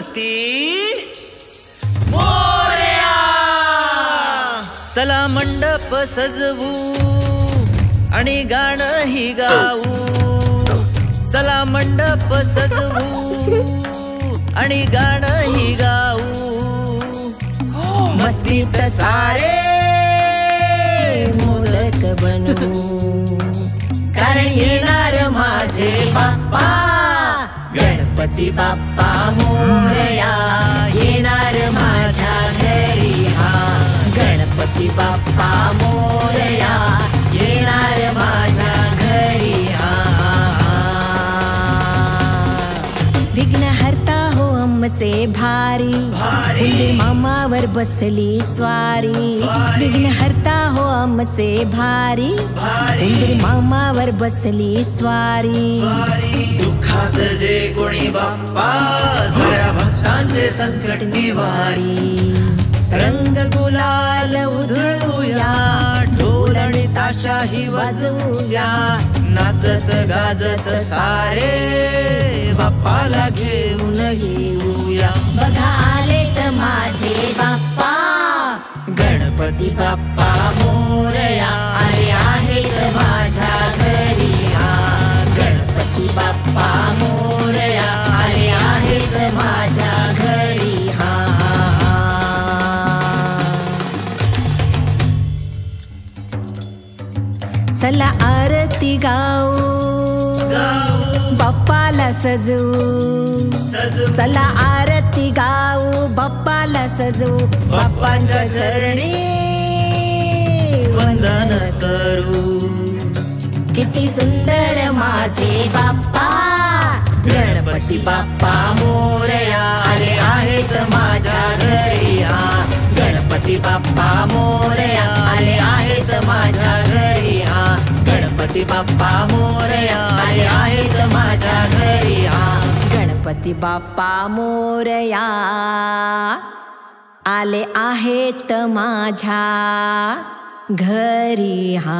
गणपती मोरया. चला मंडप सजवू आणि गाणं ही गाऊ. चला मंडप सजवू आणि गाणं ही गाऊ. मस्तीत सारे मोदक बनवू, कारण येणार माझे बाप्पा गणपती बाप्पा मोरया. येणार माझ्या घरी हा गणपती बाप्पा मोरया. येणार माझ्या घरी हा. विघ्नहर्ता हो आमचे भारी, हुंदे मामावर बसली स्वारी. विघ्नहर्ता हो आमचे भारी, हुंदे मामावर बसली स्वारी. दुःखात जे कोणी बाप्पा, सगळ्या भक्तांचे संकट निवारी. रंग गुलाल उधळूया, ढोल आणि ताशाही वाजवूया. नाचत गाजत सारे बाप्पाला घेऊन येऊया. बघा आलेत माझे बाप्पा गणपती बाप्पा मोरया. आले आहेत माझ्या घरी हा गणपती बाप्पा मोरया. आले आहेत माझ्या घरी हा. चला आरती गाऊ, बाप्पाला सजवू. चला आरती गाऊ, बाप्पाला सजवू. बाप्पांच्या चरणी वंदन करू. किती सुंदर माझे बाप्पा गणपती बाप्पा मोरया. आले आहेत माझ्या घरी हा गणपती बाप्पा मोरया. आले आहेत माझ्या घरी हा गणपती बाप्पा मोरया. आले आहेत माझ्या घरी हा गणपती बाप्पा मोरया. आले आहेत माझ्या घरी हा.